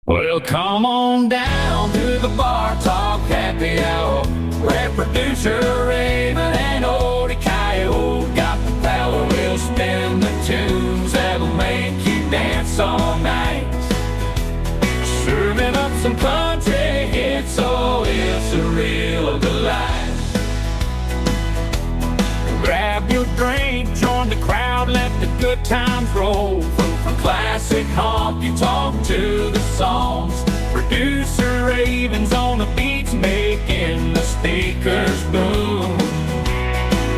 Well, come on down to the Bar Talk Happy Hour, where producer Raven and Odie Coyote got the power. We'll spin the tunes that'll make you dance all night, serving up some country hits, so it's a real delight. Grab your drink, join the crowd, let the good times roll. From classic honky tonk to the songs, producer Raven's on the beats, making the speakers boom.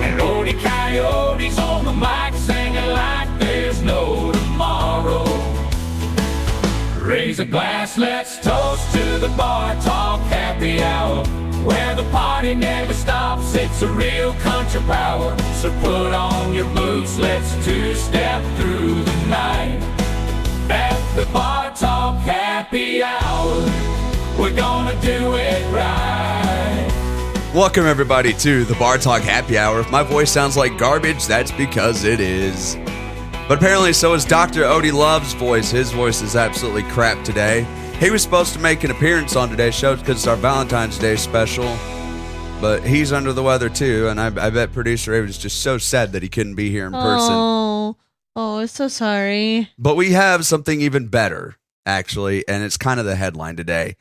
And Odie Coyote's on the mic, singing like there's no tomorrow. Raise a glass, let's toast to the Bar Talk Happy Hour, where the party never stops, it's a real country power. So put on your boots, let's two-step through the night. At the Bar Talk Happy Hour, we're gonna do it right. Welcome everybody to the Bar Talk Happy Hour. If my voice sounds like garbage, that's because it is. But apparently so is Dr. Odie Love's voice. His voice is absolutely crap today. He was supposed to make an appearance on today's show because it's our Valentine's Day special, but he's under the weather too, and I bet producer Raven's just so sad that he couldn't be here in person. I'm so sorry. But we have something even better, actually, and it's kind of the headline today.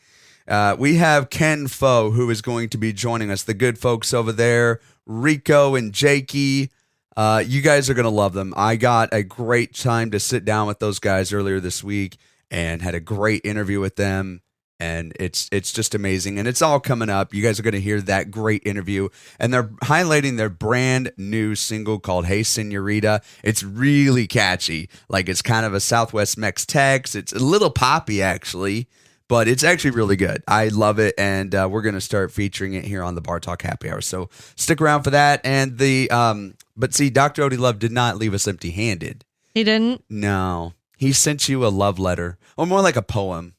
We have Faux, who is going to be joining us. The good folks over there, Rico and Jakey. You guys are going to love them. I got a great time to sit down with those guys earlier this week and had a great interview with them, and it's just amazing, and it's all coming up. You guys are going to hear that great interview, and they're highlighting their brand new single called Hey Señorita. It's really catchy, like it's kind of a Southwest Mex Tex. It's a little poppy, actually, but it's actually really good. I love it, and we're going to start featuring it here on the Bar Talk Happy Hour, so stick around for that. And but see, Dr. Odie Love did not leave us empty-handed. He didn't? No. He sent you a love letter, or more like a poem.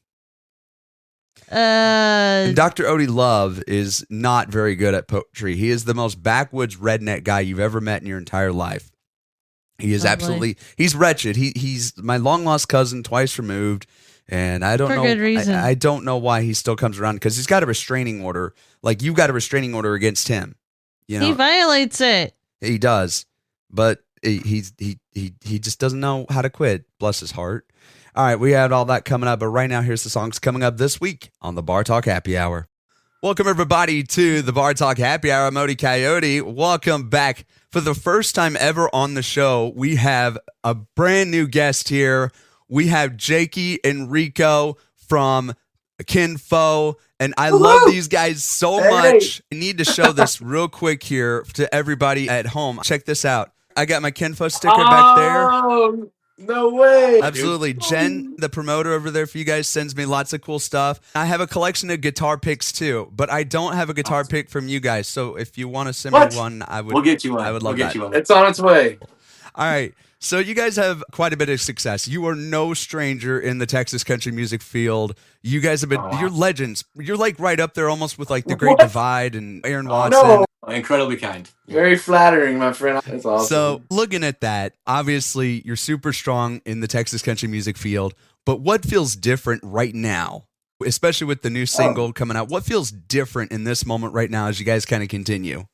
And Dr. Odie Love is not very good at poetry. He is the most backwoods redneck guy you've ever met in your entire life. He is absolutely, he's wretched. He's my long lost cousin, twice removed, and I don't know. For good reason. I don't know why he still comes around, because he's got a restraining order. Like, you've got a restraining order against him. You know, he violates it. He does, but he just doesn't know how to quit. Bless his heart. All right, we had all that coming up, but right now here's the songs coming up this week on the Bar Talk Happy Hour. Welcome everybody to the Bar Talk Happy Hour. I'm Odie Coyote. Welcome back. For the first time ever on the show, we have a brand new guest here. We have Jakey and Rico from Faux, and I love these guys so much. I need to show this real quick here to everybody at home. Check this out. I got my Faux sticker back there. Oh, no way. Absolutely. Jen, the promoter over there for you guys, sends me lots of cool stuff. I have a collection of guitar picks too, but I don't have a guitar pick from you guys. So if you want to send me one, we'll get you one. I would love that. It's on its way. All right. So you guys have quite a bit of success. You are no stranger in the Texas country music field. You guys have been, you're legends. You're like right up there almost with like the Great Divide and Aaron Watson. No. Incredibly kind. Very flattering, my friend. That's awesome. So looking at that, obviously you're super strong in the Texas country music field, but what feels different right now, especially with the new single coming out? What feels different in this moment right now as you guys kind of continue?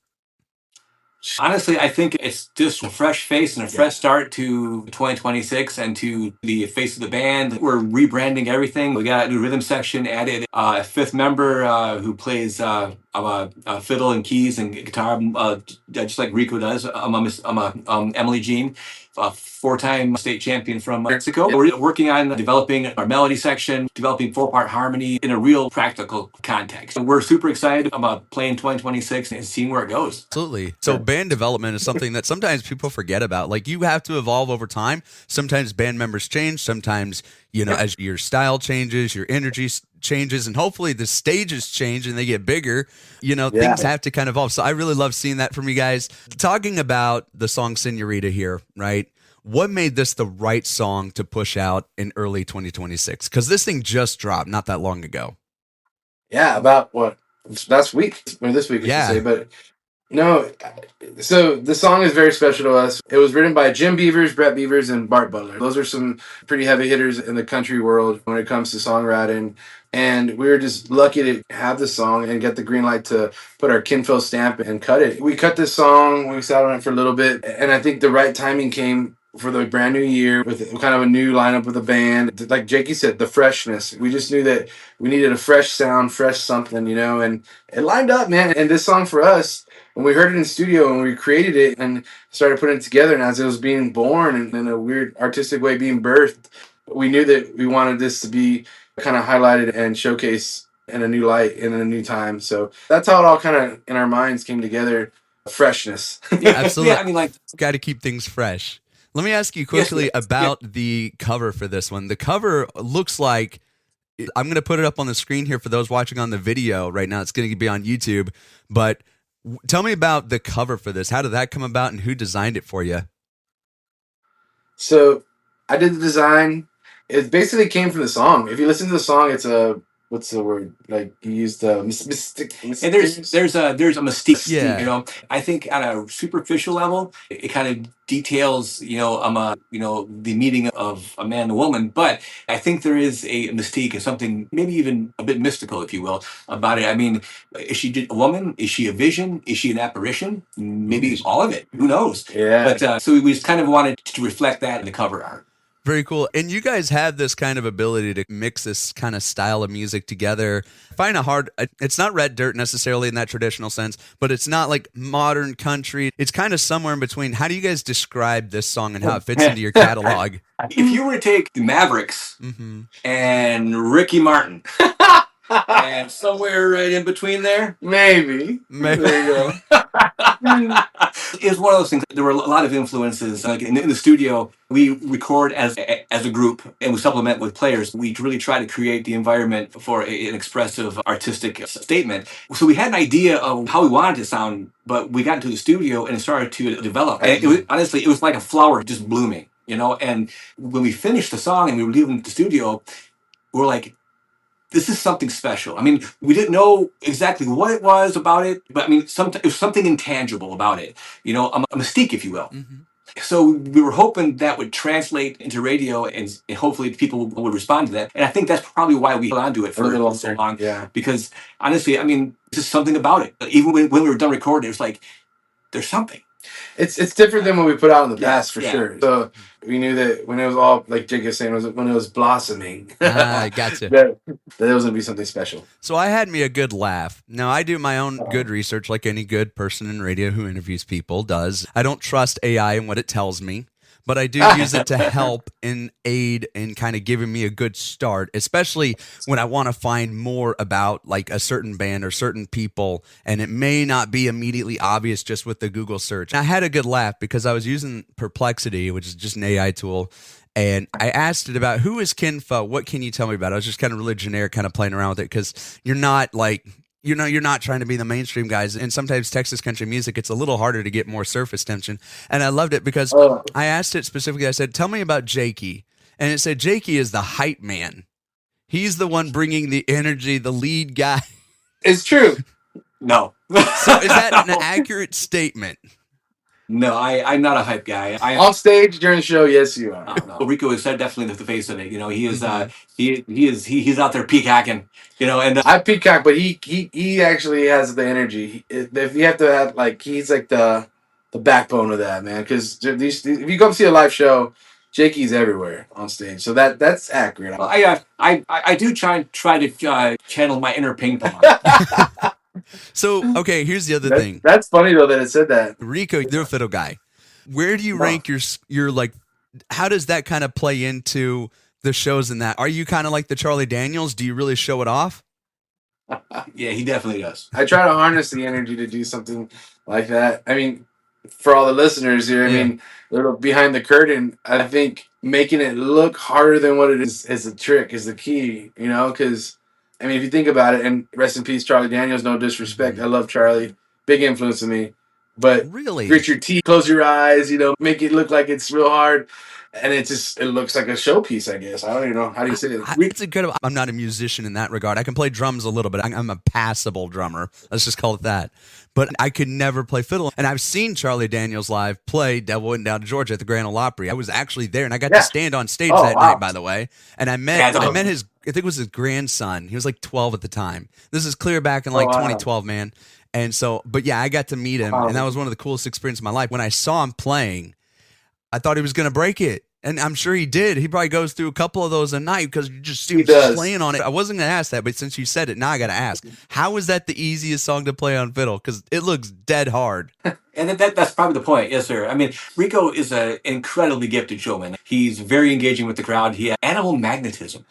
Honestly, I think it's just a fresh face and a fresh start to 2026 and to the face of the band. We're rebranding everything. We got a new rhythm section, added a fifth member who plays fiddle and keys and guitar, just like Rico does. I'm Emily Jean, a four-time state champion from Mexico. We're working on developing our melody section, developing four-part harmony in a real practical context. And we're super excited about playing 2026 and seeing where it goes. Absolutely. So band development is something that sometimes people forget about. Like, you have to evolve over time. Sometimes band members change. Sometimes, you know, as your style changes, your energy changes, and hopefully the stages change and they get bigger, you know, things have to kind of evolve. So I really love seeing that from you guys. Talking about the song Señorita here, right? What made this the right song to push out in early 2026? Because this thing just dropped not that long ago. Yeah, about what? Last week or this week, I should say. But No, so the song is very special to us. It was written by Jim Beavers, Brett Beavers, and Bart Butler. Those are some pretty heavy hitters in the country world when it comes to songwriting. And we were just lucky to have the song and get the green light to put our Kinfill stamp and cut it. We cut this song, we sat on it for a little bit, and I think the right timing came for the brand new year with kind of a new lineup with a band. Like Jakey said, the freshness. We just knew that we needed a fresh sound, fresh something, and it lined up, man. And this song for us, when we heard it in the studio and we created it and started putting it together, and as it was being born and in a weird artistic way being birthed, we knew that we wanted this to be kind of highlighted and showcased in a new light and in a new time. So that's how it all kind of in our minds came together. Freshness. Yeah, Absolutely. Yeah, I mean, like, Got to keep things fresh. Let me ask you Yes, quickly yes, about the cover for this one. The cover looks like, I'm going to put it up on the screen here for those watching on the video right now. It's going to be on YouTube, but tell me about the cover for this. How did that come about and who designed it for you? So I did the design. It basically came from the song. If you listen to the song, it's a what's the word? Like you used mystic. and there's a mystique. Yeah. You know, I think on a superficial level, it kind of details, the meeting of a man and a woman. But I think there is a mystique and something maybe even a bit mystical, if you will, about it. I mean, is she a woman? Is she a vision? Is she an apparition? Maybe all of it. Who knows? Yeah. But so we just kind of wanted to reflect that in the cover art. Very cool. And you guys have this kind of ability to mix this kind of style of music together. I find it hard. It's not red dirt necessarily in that traditional sense, but it's not like modern country. It's kind of somewhere in between. How do you guys describe this song and how it fits into your catalog? If you were to take the Mavericks Mm-hmm. and Ricky Martin, and somewhere right in between there, Maybe. Maybe. There you go. it was one of those things. There were a lot of influences. Like in the studio, we record as a group and we supplement with players. We really try to create the environment for an expressive artistic statement. So we had an idea of how we wanted it to sound, but we got into the studio and it started to develop. And honestly, it was like a flower just blooming, And when we finished the song and we were leaving the studio, we're like, this is something special. I mean, we didn't know exactly what it was about it, but I mean, it was something intangible about it, a mystique, if you will. Mm-hmm. So we were hoping that would translate into radio and hopefully people would respond to that. And I think that's probably why we held on to it for so long. Yeah. Because honestly, I mean, there's something about it. Even when we were done recording, it was like, there's something. It's different than what we put out in the Yeah, past for yeah. sure. So we knew that when it was all like Jake was saying, when it was blossoming, I gotcha. that it was gonna be something special. So I had me a good laugh. Now, I do my own good research like any good person in radio who interviews people does. I don't trust AI and what it tells me, but I do use it to help and aid in kind of giving me a good start, especially when I want to find more about like a certain band or certain people, and it may not be immediately obvious just with the Google search. I had a good laugh because I was using Perplexity, which is just an AI tool, and I asked it about who is Faux? What can you tell me about it? I was just kind of really generic, kind of playing around with it because you're not like, you're not trying to be the mainstream guys. And sometimes Texas country music, it's a little harder to get more surface tension. And I loved it because I asked it specifically. I said, tell me about Jakey. And it said, Jakey is the hype man. He's the one bringing the energy, the lead guy. It's true. No. So is that an accurate statement? No, I'm not a hype guy. On stage during the show, yes, you are. No. Rico is definitely the face of it. He is he's out there peacocking. And I peacock, but he actually has the energy. If you have to have he's like the backbone of that, man. Because if you come see a live show, Jakey's everywhere on stage. So that's accurate. well, I do try to channel my inner ping pong. So, okay, here's the other thing. That's funny though that it said that. Rico, you're a fiddle guy. Where do you rank your like, how does that kind of play into the shows in that? Are you kind of like the Charlie Daniels? Do you really show it off? Yeah, he definitely does. I try to harness the energy to do something like that. I mean, for all the listeners here, I mean, little behind the curtain, I think making it look harder than what it is a trick, is the key, because I mean, if you think about it, and rest in peace, Charlie Daniels, no disrespect. I love Charlie. Big influence on me. but Really? grit your teeth, close your eyes, make it look like it's real hard. And it looks like a showpiece, I guess. I don't even know. How do you say it? It's a good. I'm not a musician in that regard. I can play drums a little bit. I'm a passable drummer. Let's just call it that. But I could never play fiddle. And I've seen Charlie Daniels live play Devil Went Down to Georgia at the Grand Ole Opry. I was actually there, and I got to stand on stage that night, by the way. And I met his, I think it was his grandson. He was like 12 at the time. This is clear back in 2012, man. And so, but yeah, I got to meet him, and that was one of the coolest experiences of my life. When I saw him playing, I thought he was going to break it. And I'm sure he did. He probably goes through a couple of those a night because you just see him playing on it. I wasn't going to ask that, but since you said it, now I got to ask. How is that the easiest song to play on fiddle? Because it looks dead hard. And that's probably the point. Yes, sir. I mean, Rico is an incredibly gifted showman. He's very engaging with the crowd. He has animal magnetism.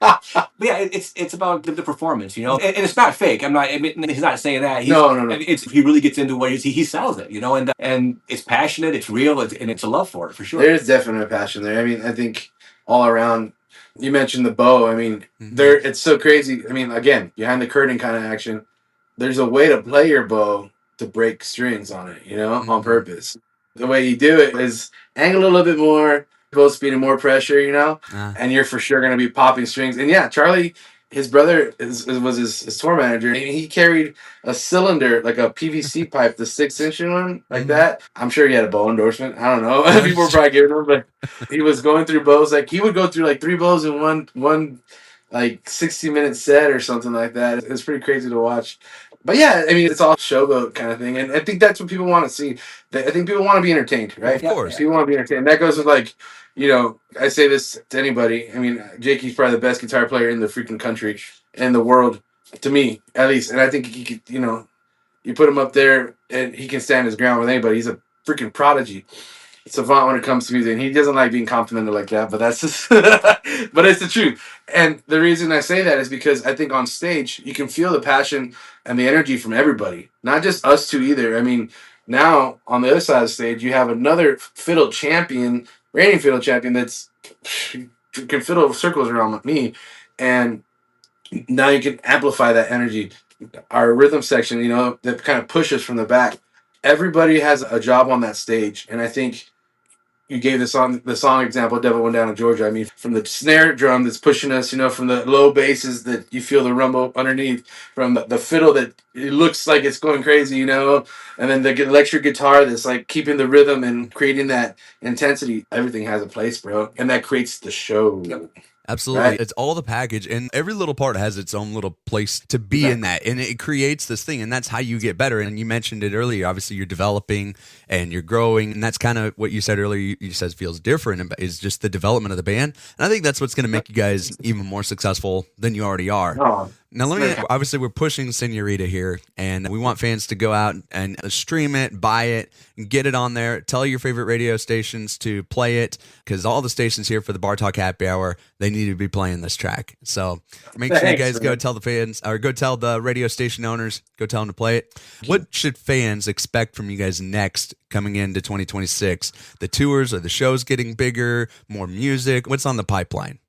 But yeah, it's about the performance, and it's not fake. He's not saying that. No. He really gets into what he sells it, and it's passionate, it's real, and it's a love for it, for sure. There's definitely a passion there. I mean, I think all around, you mentioned the bow. I mean, it's so crazy. I mean, again, behind the curtain kind of action, there's a way to play your bow to break strings on it, on purpose. The way you do it is angle a little bit more, bow speed and more pressure, and you're for sure going to be popping strings. And yeah, Charlie, his brother was his tour manager, and he carried a cylinder, like a PVC pipe, the 6-inch one, like that. I'm sure he had a bow endorsement. I don't know. People were probably giving him, but he was going through bows. Like, he would go through like 3 bows in one like 60-minute set or something like that. It's pretty crazy to watch. But yeah, I mean, it's all showboat kind of thing. And I think that's what people want to see. I think people want to be entertained, right? Of course. People want to be entertained. That goes with, like, I say this to anybody. I mean, Jakey's probably the best guitar player in the freaking country, in the world, to me, at least. And I think he could, you put him up there and he can stand his ground with anybody. He's a freaking prodigy. Savant when it comes to music, and he doesn't like being complimented like that, but that's just but it's the truth. And the reason I say that is because I think on stage you can feel the passion and the energy from everybody, not just us two either. I mean, now on the other side of the stage you have another fiddle champion, reigning fiddle champion, that's can fiddle circles around me, and now you can amplify that energy. Our rhythm section, that kind of pushes from the back. Everybody has a job on that stage, and I think you gave the song example, Devil Went Down to Georgia. I mean, from the snare drum that's pushing us, from the low basses that you feel the rumble underneath, from the fiddle that it looks like it's going crazy, and then the electric guitar that's like keeping the rhythm and creating that intensity. Everything has a place, bro, and that creates the show. Yep. Absolutely. Right. It's all the package, and every little part has its own little place to be in that, and it creates this thing, and that's how you get better. And you mentioned it earlier, obviously you're developing and you're growing, and that's kind of what you said earlier, you said feels different, is just the development of the band. And I think that's what's going to make you guys even more successful than you already are. Oh. Now, obviously, we're pushing Señorita here, and we want fans to go out and stream it, buy it, and get it on there. Tell your favorite radio stations to play it, because all the stations here for the Bar Talk Happy Hour, they need to be playing this track. So make sure you guys go tell the fans, or go tell the radio station owners, go tell them to play it. What should fans expect from you guys next coming into 2026? The tours or the shows getting bigger, more music? What's on the pipeline?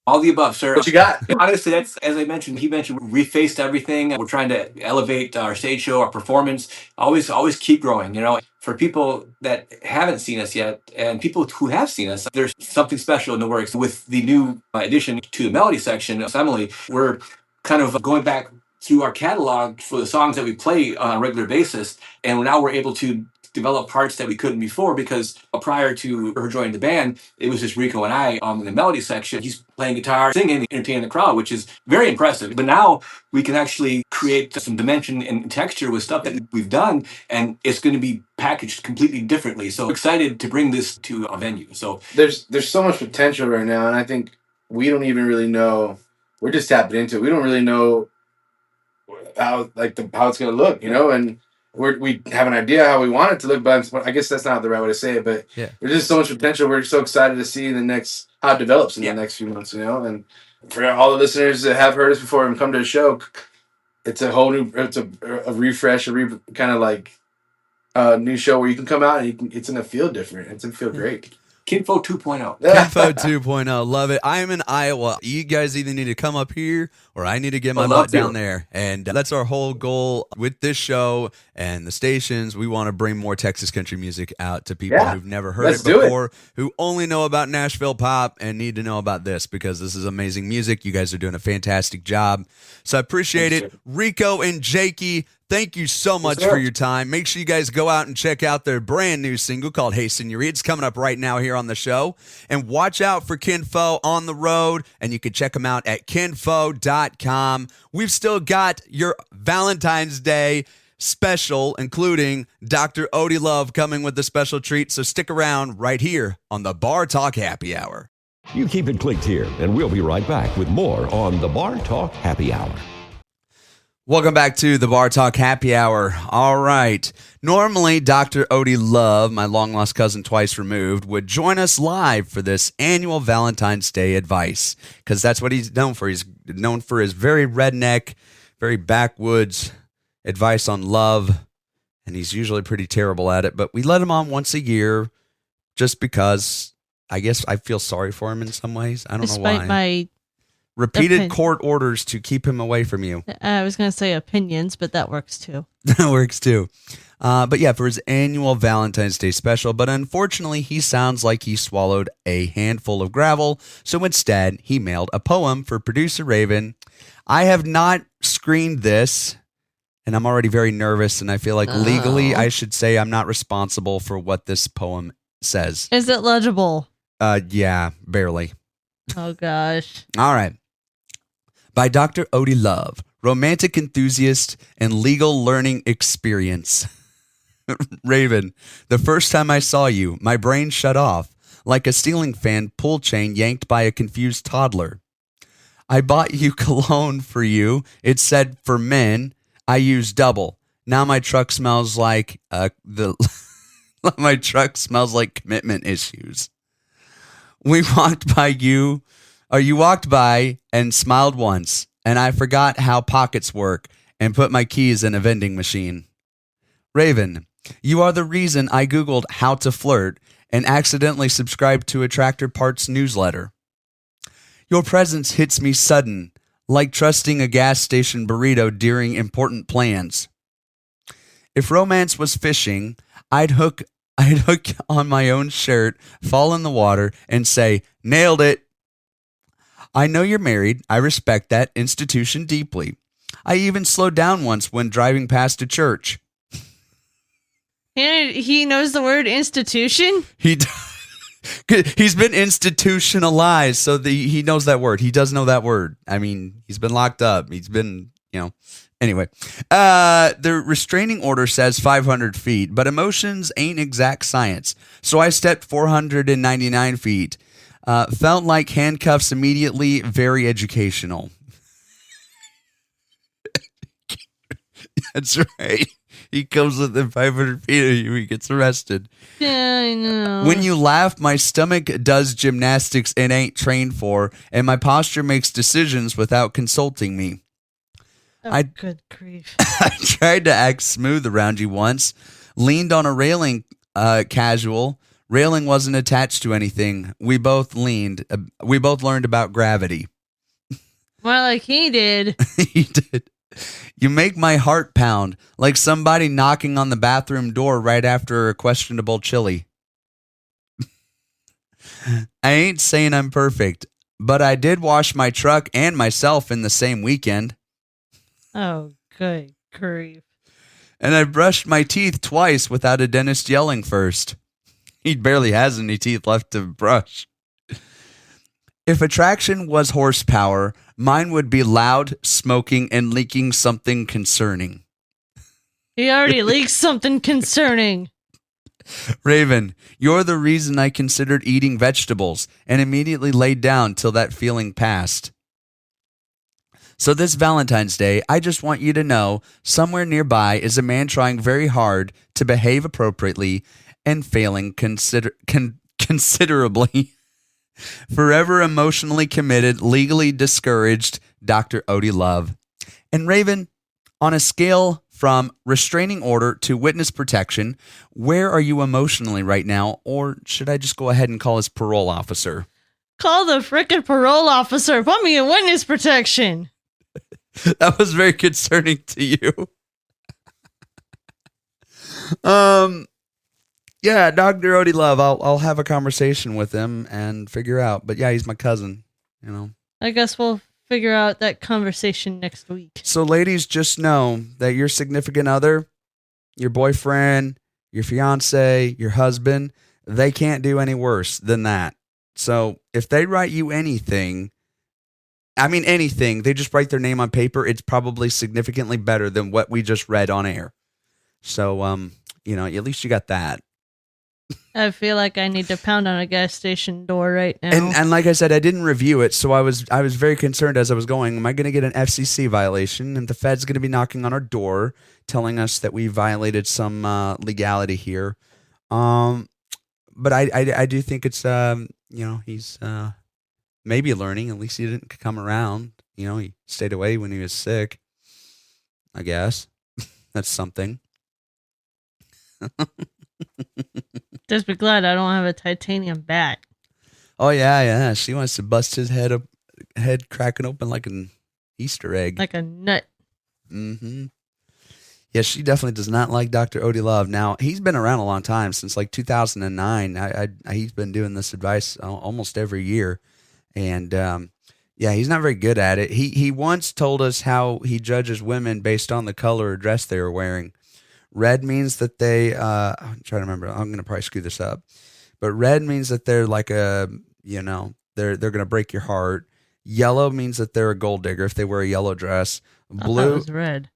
All the above, sir. What you got? Honestly, that's, as I mentioned, he mentioned, we refaced everything. We're trying to elevate our stage show, our performance, always keep growing. For people that haven't seen us yet, and people who have seen us, there's something special in the works. With the new addition to the melody section, Emily, we're kind of going back through our catalog for the songs that we play on a regular basis, and now we're able to develop parts that we couldn't before, because prior to her joining the band, it was just Rico and I in the melody section. He's playing guitar, singing, entertaining the crowd, which is very impressive. But now we can actually create some dimension and texture with stuff that we've done, and it's going to be packaged completely differently. So excited to bring this to a venue. So There's so much potential right now, and I think we don't even really know. We're just tapping into it. We don't really know how it's going to look, and we have an idea how we want it to look, but I guess that's not the right way to say it. But yeah, there's just so much potential. We're so excited to see how it develops in the next few months, And for all the listeners that have heard us before and come to the show, it's a whole new, it's a refresh, kind of like new show where you can come out and it's going to feel different. It's going to feel great. Kinfo 2.0. Info 2.0. Love it. I'm in Iowa. You guys either need to come up here or I need to get my butt down there. And that's our whole goal with this show and the stations. We want to bring more Texas country music out to people who've never heard it before, who only know about Nashville pop and need to know about this because this is amazing music. You guys are doing a fantastic job. So I appreciate it. Rico and Jakey, thank you so much for your time. Make sure you guys go out and check out their brand new single called Hey Señorita. It's coming up right now here on the show. And watch out for Faux on the road. And you can check them out at kinfo.com. We've still got your Valentine's Day special, including Dr. Odie Love coming with the special treat. So stick around right here on the Bar Talk Happy Hour. You keep it clicked here, and we'll be right back with more on the Bar Talk Happy Hour. Welcome back to the Bar Talk Happy Hour. All right. Normally, Dr. Odie Love, my long-lost cousin twice removed, would join us live for this annual Valentine's Day advice because that's what he's known for. He's known for his very redneck, very backwoods advice on love, and he's usually pretty terrible at it. But we let him on once a year just because I guess I feel sorry for him in some ways. I don't know why. Despite my repeated court orders to keep him away from you. I was going to say opinions, but that works too. That works too. But yeah, for his annual Valentine's Day special. But unfortunately, he sounds like he swallowed a handful of gravel. So instead, he mailed a poem for producer Raven. I have not screened this, and I'm already very nervous. And I feel like legally, I should say I'm not responsible for what this poem says. Is it legible? Yeah, barely. Oh, gosh. All right. By Dr. Odie Love, romantic enthusiast and legal learning experience. Raven, the first time I saw you, my brain shut off like a ceiling fan pull chain yanked by a confused toddler. I bought you cologne for you. It said for men. I used double. Now my truck smells like my truck smells like commitment issues. You walked by and smiled once, and I forgot how pockets work and put my keys in a vending machine. Raven, you are the reason I Googled how to flirt and accidentally subscribed to a Tractor Parts newsletter. Your presence hits me sudden, like trusting a gas station burrito during important plans. If romance was fishing, I'd hook on my own shirt, fall in the water, and say, nailed it. I know you're married. I respect that institution deeply. I even slowed down once when driving past a church. He knows the word institution? He's been institutionalized, so he knows that word. He does know that word. I mean, he's been locked up. He's been, Anyway, the restraining order says 500 feet, but emotions ain't exact science. So I stepped 499 feet. Felt like handcuffs immediately, very educational. That's right. He comes within 500 feet of you, he gets arrested. Yeah, I know. When you laugh, my stomach does gymnastics it ain't trained for, and my posture makes decisions without consulting me. Oh, good grief. I tried to act smooth around you once, leaned on a railing casual. Railing wasn't attached to anything. We both leaned. We both learned about gravity. More like he did. He did. You make my heart pound like somebody knocking on the bathroom door right after a questionable chili. I ain't saying I'm perfect, but I did wash my truck and myself in the same weekend. Oh, good grief. And I brushed my teeth twice without a dentist yelling first. He barely has any teeth left to brush. If attraction was horsepower, mine would be loud, smoking, and leaking something concerning. He already leaked something concerning. Raven, you're the reason I considered eating vegetables and immediately laid down till that feeling passed. So this Valentine's Day, I just want you to know somewhere nearby is a man trying very hard to behave appropriately and failing considerably. Forever emotionally committed, legally discouraged, Dr. Odie Love. And Raven, on a scale from restraining order to witness protection. Where are you emotionally right now? Or should I just go ahead and call his parole officer? Call the frickin' parole officer. Put me in witness protection. That was very concerning to you. Yeah, Dr. Odie Love, I'll have a conversation with him and figure out. But yeah, he's my cousin, you know. I guess we'll figure out that conversation next week. So ladies, just know that your significant other, your boyfriend, your fiance, your husband, they can't do any worse than that. So if they write you anything, they just write their name on paper, it's probably significantly better than what we just read on air. So, at least you got that. I feel like I need to pound on a gas station door right now. And like I said, I didn't review it, so I was very concerned as I was going. Am I going to get an FCC violation? And the Fed's going to be knocking on our door, telling us that we violated some legality here. But I do think it's he's maybe learning. At least he didn't come around. He stayed away when he was sick. I guess that's something. Just be glad I don't have a titanium bat. Oh yeah. She wants to bust his head cracking open like an Easter egg, like a nut. Mm-hmm. Yeah, she definitely does not like Dr. Odie Love. Now he's been around a long time, since like 2009. He's been doing this advice almost every year, and he's not very good at it. He once told us how he judges women based on the color or dress they are wearing. Red means that they, I'm trying to remember, I'm going to probably screw this up, but red means that they're like they're going to break your heart. Yellow means that they're a gold digger if they wear a yellow dress. Blue. I thought it was red.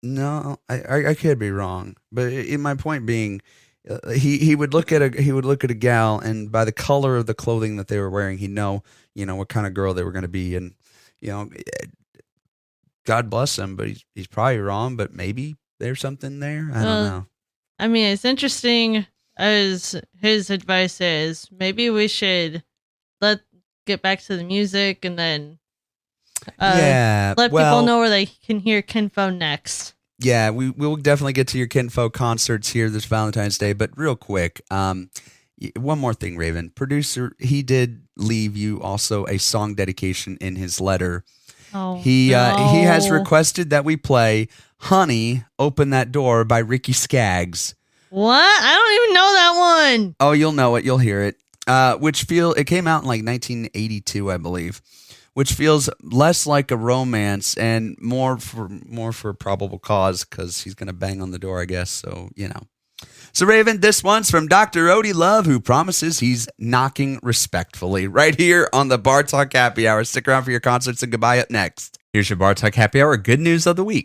No, I could be wrong, but in my point being, he would look at a gal, and by the color of the clothing that they were wearing, he'd know, what kind of girl they were going to be. And, God bless him, but he's probably wrong, but maybe there's something there. I don't know. I mean, it's interesting as his advice is, maybe we should get back to the music and then let people know where they can hear Kinfo next. Yeah, we will definitely get to your Kinfo concerts here this Valentine's Day, but real quick, one more thing, Raven. Producer, he did leave you also a song dedication in his letter. Oh, he has requested that we play Honey, Open That Door by Ricky Skaggs. What? I don't even know that one. Oh, you'll know it. You'll hear it. It came out in like 1982, I believe, which feels less like a romance and more for probable cause, because he's going to bang on the door, I guess. So, So, Raven, this one's from Dr. Odie Love, who promises he's knocking respectfully right here on the Bar Talk Happy Hour. Stick around for your concerts and goodbye up next. Here's your Bar Talk Happy Hour good news of the week.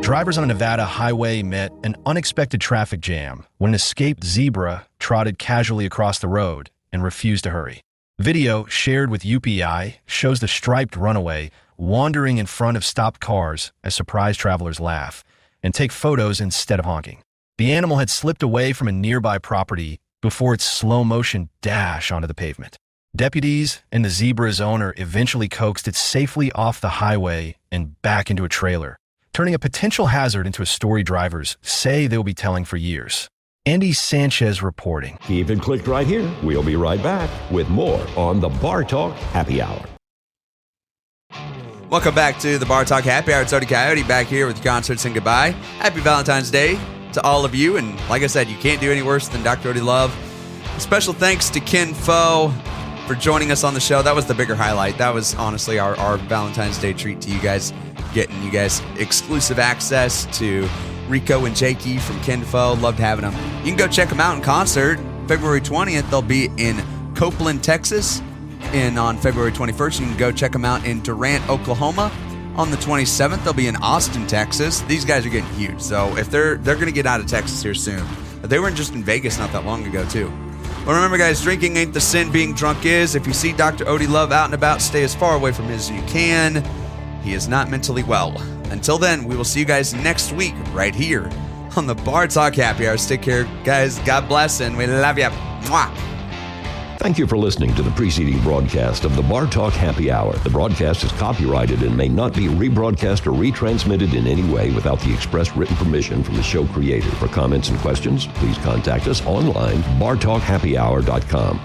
Drivers on a Nevada highway met an unexpected traffic jam when an escaped zebra trotted casually across the road and refused to hurry. Video shared with UPI shows the striped runaway wandering in front of stopped cars as surprised travelers laugh and take photos instead of honking. The animal had slipped away from a nearby property before its slow-motion dash onto the pavement. Deputies and the zebra's owner eventually coaxed it safely off the highway and back into a trailer, turning a potential hazard into a story drivers say they'll be telling for years. Andy Sanchez reporting. Keep it clicked right here. We'll be right back with more on the Bar Talk Happy Hour. Welcome back to the Bar Talk Happy Hour. It's Odie Coyote back here with your concerts and goodbye. Happy Valentine's Day to all of you. And like I said, you can't do any worse than Dr. Odie Love. Special thanks to Kinfo for joining us on the show. That was the bigger highlight. That was honestly our Valentine's Day treat to you guys, getting you guys exclusive access to Rico and Jakey from Kinfo. Loved having them. You can go check them out in concert. February 20th, they'll be in Copeland, Texas. And on February 21st, you can go check them out in Durant, Oklahoma. On the 27th, they'll be in Austin, Texas. These guys are getting huge. So if they're going to get out of Texas here soon. They were just in Vegas not that long ago, too. Well, remember, guys, drinking ain't the sin, being drunk is. If you see Dr. Odie Love out and about, stay as far away from him as you can. He is not mentally well. Until then, we will see you guys next week right here on the Bar Talk Happy Hour. Take care, guys. God bless, and we love you. Mwah. Thank you for listening to the preceding broadcast of the Bar Talk Happy Hour. The broadcast is copyrighted and may not be rebroadcast or retransmitted in any way without the express written permission from the show creator. For comments and questions, please contact us online, bartalkhappyhour.com.